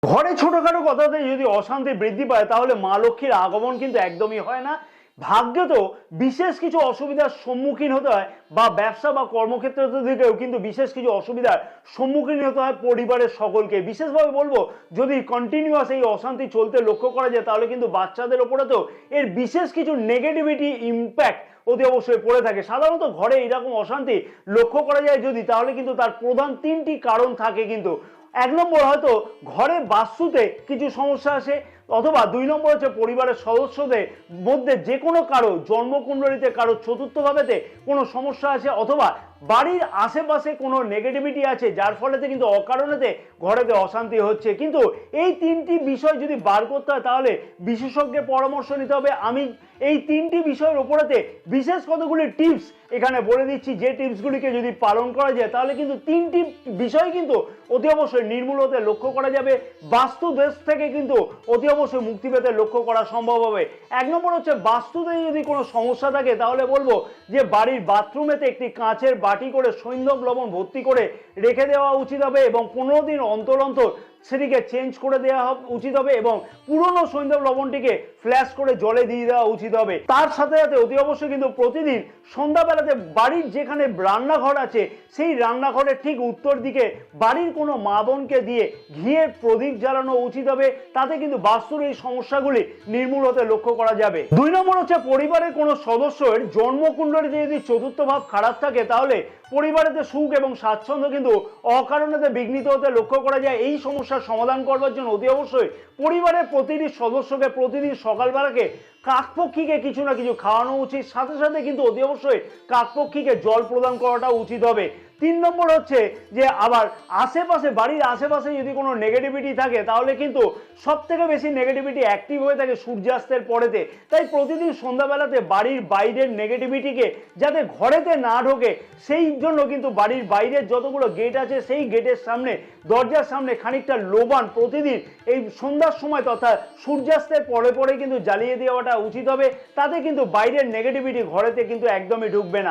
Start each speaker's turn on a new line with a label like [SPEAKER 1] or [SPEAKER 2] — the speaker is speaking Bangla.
[SPEAKER 1] ঘরে ছোটখাটো কথাতে যদি অশান্তি বৃদ্ধি পায় তাহলে মা লক্ষ্মীর আগমন কিন্তু একদমই হয় না। ভাগ্যত বিশেষ কিছু অসুবিধার সম্মুখীন হতে হয়, বা ব্যবসা বা কর্মক্ষেত্র থেকেও কিন্তু বিশেষ কিছু অসুবিধার সম্মুখীন হতে হয় পরিবারের সকলকে। বিশেষভাবে বলবো, যদি কন্টিনিউয়াস এই অশান্তি চলতে লক্ষ্য করা যায় তাহলে কিন্তু বাচ্চাদের ওপরে তো এর বিশেষ কিছু নেগেটিভিটি ইম্প্যাক্ট অতি অবশ্যই পড়ে থাকে। সাধারণত ঘরে এরকম অশান্তি লক্ষ্য করা যায় যদি, তাহলে কিন্তু তার প্রধান তিনটি কারণ থাকে। কিন্তু এক নম্বর, হয়তো ঘরে বাস্তুতে কিছু সমস্যা আসে, অথবা দুই নম্বর হচ্ছে পরিবারের সদস্যদের মধ্যে যে কোনো কারো জন্মকুণ্ডলিতে কারো চতুর্থ ভাবেতে কোনো সমস্যা আছে, অথবা বাড়ির আশেপাশে কোনো নেগেটিভিটি আছে যার ফলেতে কিন্তু অকারণেতে ঘরেতে অশান্তি হচ্ছে। কিন্তু এই তিনটি বিষয় যদি বার করতে হয় তাহলে বিশেষজ্ঞের পরামর্শ নিতে হবে। আমি এই তিনটি বিষয়ের উপরেতে বিশেষ কতগুলি টিপস এখানে বলে দিচ্ছি, যে টিপসগুলিকে যদি পালন করা যায় তাহলে কিন্তু তিনটি বিষয় কিন্তু অতি অবশ্যই নির্মূল হতে লক্ষ্য করা যাবে। বাস্তু দেশ থেকে কিন্তু অতি অবশ্যই মুক্তি পেতে লক্ষ্য করা সম্ভব হবে। এক নম্বর হচ্ছে, বাস্তুতে যদি কোনো সমস্যা থাকে তাহলে বলবো যে বাড়ির বাথরুমেতে একটি কাঁচের বাটি করে সৈন্ধব লবণ ভর্তি করে রেখে দেওয়া উচিত হবে, এবং 15 দিন অন্তর অন্তর সেটিকে চেঞ্জ করে দেওয়া উচিত হবে, এবং পুরনো সৈন্ধব লবণটিকে ফ্ল্যাশ করে জলে দিয়ে দেওয়া উচিত হবে। তার সাথে সাথে অতি অবশ্যই কিন্তু প্রতিদিন সন্ধ্যাবেলাতে বাড়ির যেখানে রান্নাঘর আছে সেই রান্নাঘরের ঠিক উত্তর দিকে বাড়ির কোনো মা বোনকে দিয়ে ঘিয়ের প্রদীপ জ্বালানো উচিত হবে। তাতে কিন্তু বাস্তুর এই সমস্যাগুলি নির্মূল হতে লক্ষ্য করা যাবে। দুই নম্বর হচ্ছে, পরিবারের কোনো সদস্যের জন্মকুণ্ডলিতে যদি চতুর্থ ভাব খারাপ থাকে তাহলে পরিবারেতে সুখ এবং স্বাচ্ছন্দ্য কিন্তু অকারণেতে বিঘ্নিত হতে লক্ষ্য করা যায়। এই সমস্যার সমাধান করবার জন্য অতি অবশ্যই পরিবারের প্রতিটি সদস্যকে প্রতিদিন সকালবেলাকে কাকপক্ষীকে কিছু না কিছু খাওয়ানো উচিত। সাথে সাথে কিন্তু অতি অবশ্যই কাকপক্ষীকে জল প্রদান করাটা উচিত হবে। তিন নম্বর হচ্ছে যে, আবার আশেপাশে বাড়ির আশেপাশে যদি কোনো নেগেটিভিটি থাকে তাহলে কিন্তু সব থেকে বেশি নেগেটিভিটি অ্যাক্টিভ হয়ে থাকে সূর্যাস্তের পরেতে। তাই প্রতিদিন সন্ধ্যাবেলাতে বাড়ির বাইরের নেগেটিভিটিকে যাতে ঘরেতে না ঢোকে সেই জন্য কিন্তু বাড়ির বাইরের যতগুলো গেট আছে সেই গেটের সামনে, দরজার সামনে খানিকটা লোবান প্রতিদিন এই সন্ধ্যার সময় তথা সূর্যাস্তের পরে পরে কিন্তু জ্বালিয়ে দেওয়াটা উচিত হবে। তাতে কিন্তু বাইরের নেগেটিভিটি ঘরেতে কিন্তু একদমই ঢুকবে না।